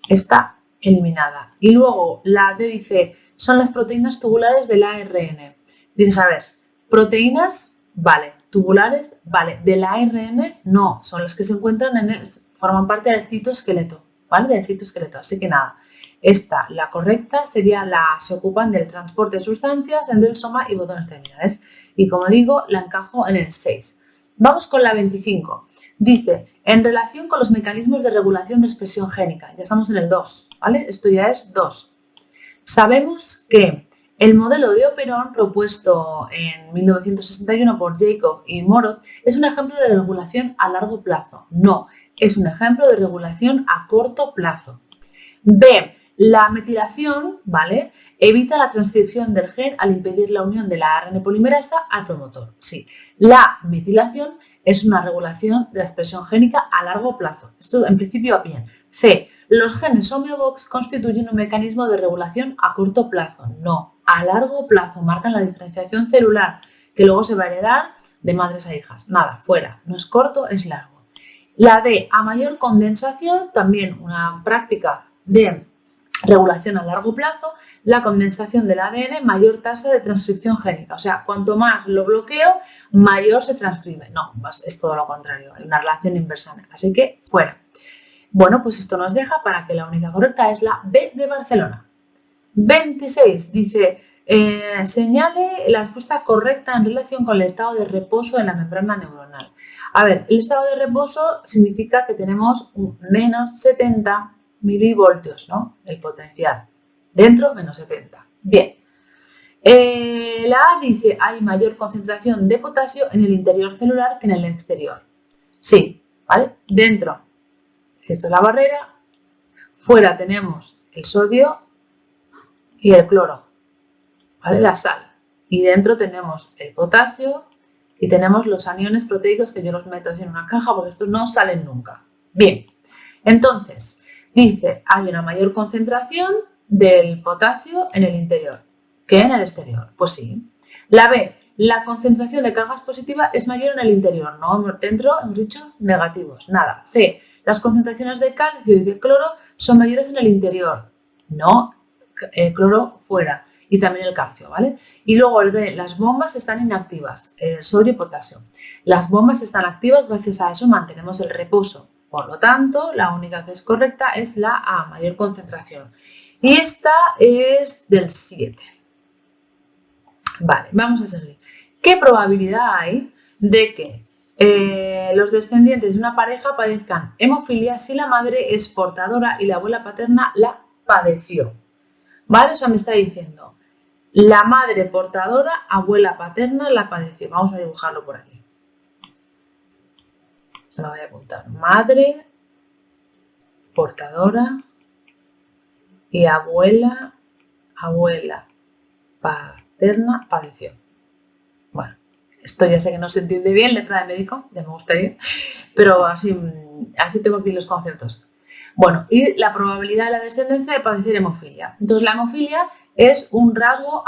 está eliminada. Y luego la D dice, son las proteínas tubulares del ARN. Dices, a ver, proteínas, vale, tubulares, vale, del ARN, no, son las que se encuentran forman parte del citoesqueleto, ¿vale? Del citoesqueleto, así que nada. Esta, la correcta, sería se ocupan del transporte de sustancias entre el soma y botones terminales. Y como digo, la encajo en el 6. Vamos con la 25. Dice, en relación con los mecanismos de regulación de expresión génica. Ya estamos en el 2, ¿vale? Esto ya es 2. Sabemos que el modelo de Operon propuesto en 1961 por Jacob y Moroth es un ejemplo de regulación a largo plazo. No, es un ejemplo de regulación a corto plazo. B. La metilación, ¿vale? Evita la transcripción del gen al impedir la unión de la ARN polimerasa al promotor. Sí, la metilación es una regulación de la expresión génica a largo plazo. Esto en principio va bien. C. Los genes homeobox constituyen un mecanismo de regulación a corto plazo. No, a largo plazo. Marcan la diferenciación celular, que luego se va a heredar de madres a hijas. Nada, fuera. No es corto, es largo. La D. A mayor condensación, también una práctica de regulación a largo plazo, la condensación del ADN, mayor tasa de transcripción génica. O sea, cuanto más lo bloqueo, mayor se transcribe. No, es todo lo contrario, hay una relación inversa. Así que fuera. Bueno, pues esto nos deja para que la única correcta es la B de Barcelona. 26 dice, señale la respuesta correcta en relación con el estado de reposo en la membrana neuronal. A ver, el estado de reposo significa que tenemos un menos 70 milivoltios, ¿no? El potencial. Dentro, menos 70. Bien. La A dice, hay mayor concentración de potasio en el interior celular que en el exterior. Sí, ¿vale? Dentro, si esta es la barrera, fuera tenemos el sodio y el cloro, ¿vale? La sal. Y dentro tenemos el potasio y tenemos los aniones proteicos que yo los meto así en una caja porque estos no salen nunca. Bien, entonces, dice, hay una mayor concentración del potasio en el interior que en el exterior. Pues sí. La B, la concentración de cargas positivas es mayor en el interior, ¿no? Dentro hemos dicho negativos, nada. C, las concentraciones de calcio y de cloro son mayores en el interior, no, el cloro fuera. Y también el calcio, ¿vale? Y luego el D, las bombas están inactivas, el sodio y potasio. Las bombas están activas, gracias a eso mantenemos el reposo. Por lo tanto, la única que es correcta es la A, mayor concentración. Y esta es del 7. Vale, vamos a seguir. ¿Qué probabilidad hay de que los descendientes de una pareja padezcan hemofilia si la madre es portadora y la abuela paterna la padeció? ¿Vale? O sea, me está diciendo, la madre portadora, abuela paterna la padeció. Vamos a dibujarlo por aquí. Lo voy a apuntar. Madre portadora y abuela paterna padeció. Bueno, esto ya sé que no se entiende bien, letra de médico, ya me gustaría, pero así tengo aquí los conceptos. Bueno, y la probabilidad de la descendencia de padecer hemofilia. Entonces, la hemofilia es un rasgo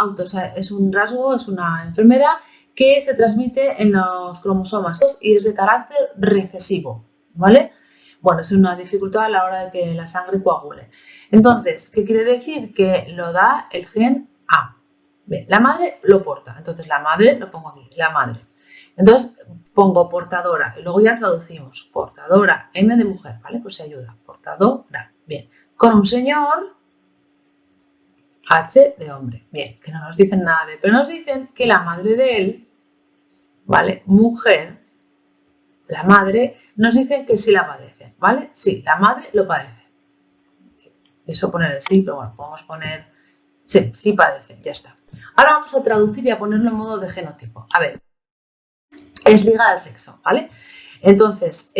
es una enfermedad que se transmite en los cromosomas y es de carácter recesivo, ¿vale? Bueno, es una dificultad a la hora de que la sangre coagule. Entonces, ¿qué quiere decir? Que lo da el gen A. Bien, la madre lo porta, entonces la madre, lo pongo aquí, la madre. Entonces pongo portadora y luego ya traducimos, portadora, M de mujer, ¿vale? Pues se ayuda, portadora, bien. Con un señor, H de hombre, bien, que no nos dicen nada de, pero nos dicen que la madre de él, ¿vale? Mujer, la madre, nos dicen que sí la padece, ¿vale? Sí, la madre lo padece. Eso poner el sí, pero bueno, podemos poner, sí padece, ya está. Ahora vamos a traducir y a ponerlo en modo de genotipo. A ver, es ligada al sexo, ¿vale? Entonces,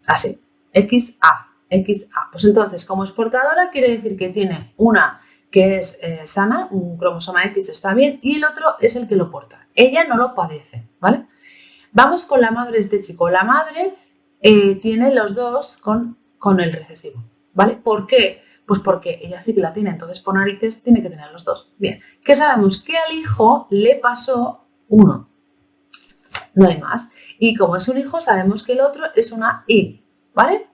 así, XA. Pues entonces, como es portadora, quiere decir que tiene una que es sana, un cromosoma X está bien, y el otro es el que lo porta. Ella no lo padece, ¿vale? Vamos con la madre de este chico. La madre tiene los dos con el recesivo, ¿vale? ¿Por qué? Pues porque ella sí que la tiene, entonces por narices tiene que tener los dos. Bien, ¿qué sabemos? Que al hijo le pasó uno, no hay más. Y como es un hijo, sabemos que el otro es una Y, ¿vale?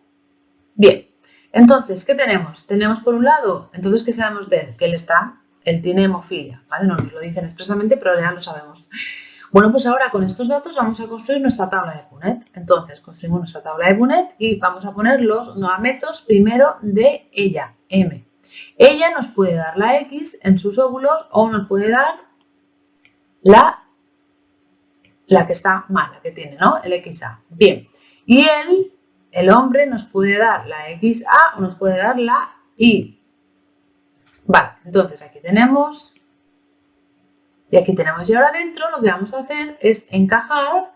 Bien, entonces, ¿qué tenemos? Tenemos por un lado, entonces, ¿qué sabemos de él? Que él tiene hemofilia, ¿vale? No nos lo dicen expresamente, pero ya lo sabemos. Bueno, pues ahora con estos datos vamos a construir nuestra tabla de Punnett. Entonces, construimos nuestra tabla de Punnett y vamos a poner los gametos primero de ella, M. Ella nos puede dar la X en sus óvulos o nos puede dar la la que está mal, la que tiene, ¿no? El XA. Bien. Y el hombre nos puede dar la XA o nos puede dar la Y. Vale, entonces aquí tenemos, y aquí tenemos, y ahora dentro lo que vamos a hacer es encajar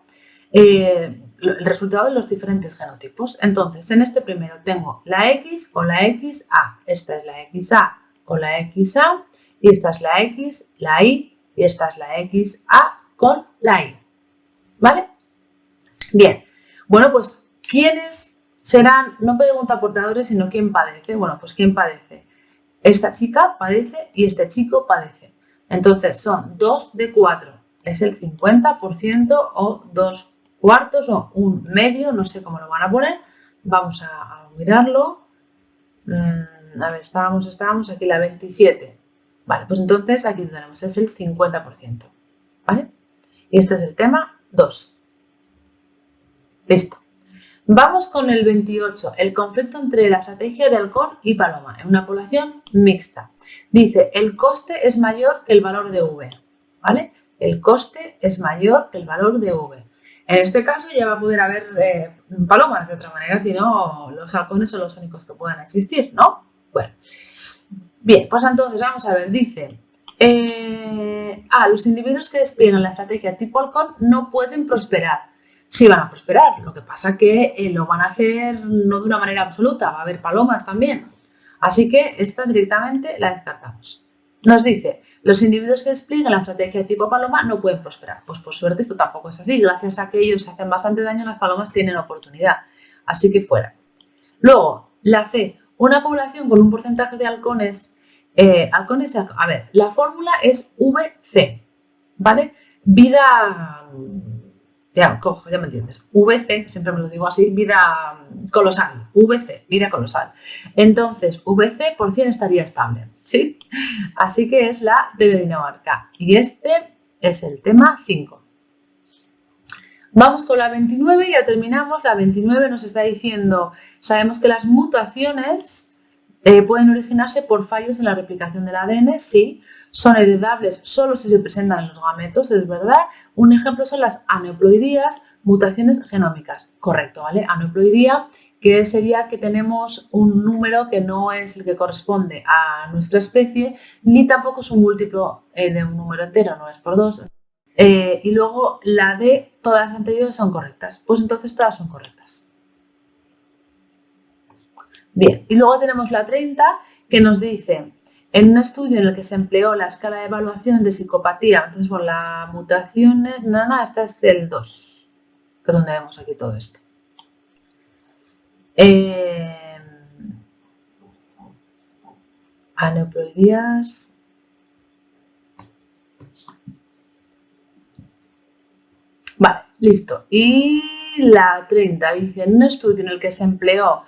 el resultado de los diferentes genotipos. Entonces, en este primero tengo la X con la XA, esta es la XA con la XA, y esta es la X, la Y, y esta es la XA con la Y. ¿Vale? Bien. Bueno, pues, ¿quiénes serán? No pregunta portadores, sino quién padece. Bueno, pues, ¿quién padece? Esta chica padece y este chico padece. Entonces, son 2 de 4. Es el 50% o 2 cuartos o un medio, no sé cómo lo van a poner. Vamos a mirarlo. A ver, estábamos aquí la 27. Vale, pues entonces aquí lo tenemos, es el 50%. ¿Vale? Y este es el tema 2. Listo. Vamos con el 28, el conflicto entre la estrategia de halcón y paloma en una población mixta. Dice, el coste es mayor que el valor de V, ¿vale? El coste es mayor que el valor de V. En este caso ya va a poder haber palomas, de otra manera, si no, los halcones son los únicos que puedan existir, ¿no? Bueno, bien, pues entonces vamos a ver, dice, los individuos que despliegan la estrategia tipo halcón no pueden prosperar. Sí van a prosperar, lo que pasa que lo van a hacer no de una manera absoluta, va a haber palomas también. Así que esta directamente la descartamos. Nos dice, los individuos que despliegan la estrategia tipo paloma no pueden prosperar. Pues por suerte esto tampoco es así, gracias a que ellos hacen bastante daño, las palomas tienen oportunidad. Así que fuera. Luego, la C, una población con un porcentaje de halcones, a ver, la fórmula es VC, ¿vale? Vida... Ya me entiendes. VC, siempre me lo digo así, vida colosal. VC, vida colosal. Entonces, VC por 100 estaría estable, ¿sí? Así que es la D de Dinamarca. Y este es el tema 5. Vamos con la 29 y ya terminamos. La 29 nos está diciendo, sabemos que las mutaciones pueden originarse por fallos en la replicación del ADN, sí. Son heredables solo si se presentan en los gametos, es verdad. Un ejemplo son las aneuploidías, mutaciones genómicas. Correcto, ¿vale? Aneuploidía, que sería que tenemos un número que no es el que corresponde a nuestra especie, ni tampoco es un múltiplo de un número entero, no es por 2. Y luego la de todas las anteriores son correctas. Pues entonces todas son correctas. Bien, y luego tenemos la 30 que nos dice... En un estudio en el que se empleó la escala de evaluación de psicopatía, entonces por las mutaciones, esta es el 2, que es donde vemos aquí todo esto. Aneuploidías. Vale, listo. Y la 30 dice, en un estudio en el que se empleó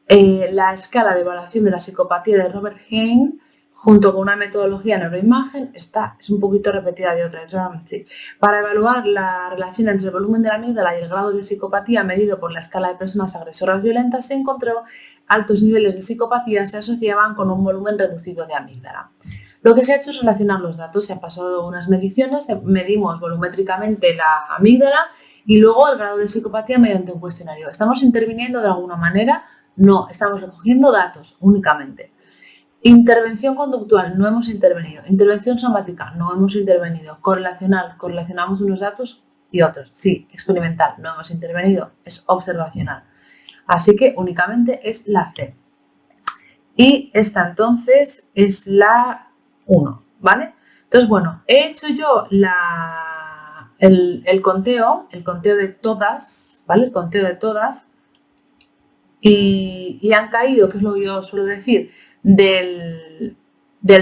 la escala de evaluación de la psicopatía de Robert Hayne, junto con una metodología neuroimagen, esta es un poquito repetida de otra, sí. Para evaluar la relación entre el volumen de la amígdala y el grado de psicopatía medido por la escala de personas agresoras violentas, se encontró altos niveles de psicopatía se asociaban con un volumen reducido de amígdala. Lo que se ha hecho es relacionar los datos, se han pasado unas mediciones, medimos volumétricamente la amígdala y luego el grado de psicopatía mediante un cuestionario. ¿Estamos interviniendo de alguna manera? No, estamos recogiendo datos únicamente. Intervención conductual, no hemos intervenido. Intervención somática, no hemos intervenido. Correlacional, correlacionamos unos datos y otros. Sí, experimental, no hemos intervenido, es observacional. Así que únicamente es la C. Y esta entonces es la 1, ¿vale? Entonces, bueno, he hecho yo el conteo de todas, ¿vale? El conteo de todas. Y han caído, que es lo que yo suelo decir, del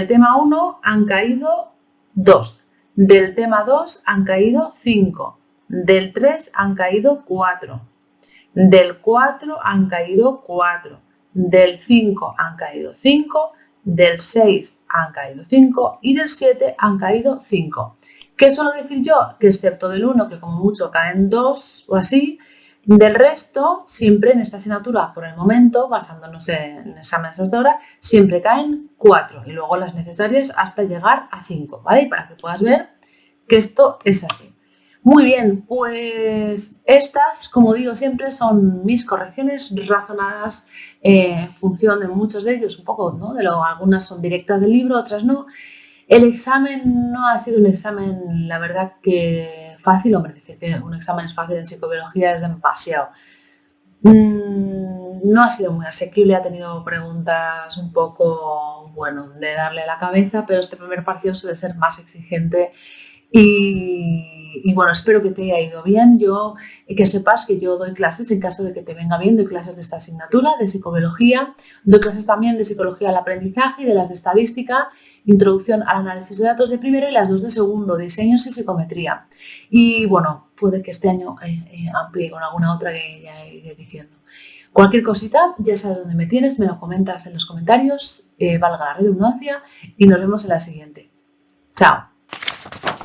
tema 1 han caído 2, del tema 2 han caído 5, del 3 han caído 4, del 4 han caído 4, del 5 han caído 5, del 6 han caído 5 y del 7 han caído 5. ¿Qué suelo decir yo? Que excepto del 1, que como mucho caen 2 o así, del resto, siempre en esta asignatura, por el momento, basándonos en exámenes hasta ahora, siempre caen 4 y luego las necesarias hasta llegar a 5, ¿vale? Y para que puedas ver que esto es así. Muy bien, pues estas, como digo siempre, son mis correcciones razonadas en función de muchos de ellos, un poco, ¿no? Algunas son directas del libro, otras no. El examen no ha sido un examen, la verdad que fácil, hombre, decir que un examen es fácil en psicobiología es demasiado. No ha sido muy asequible, ha tenido preguntas un poco, bueno, de darle a la cabeza, pero este primer parcial suele ser más exigente y bueno, espero que te haya ido bien. Que sepas que yo doy clases, en caso de que te venga bien, doy clases de esta asignatura, de psicobiología, doy clases también de psicología al aprendizaje y de las de estadística, introducción al análisis de datos de primero y las dos de segundo, diseños y psicometría. Y bueno, puede que este año amplíe con alguna otra que ya iré diciendo. Cualquier cosita, ya sabes dónde me tienes, me lo comentas en los comentarios, valga la redundancia, y nos vemos en la siguiente. Chao.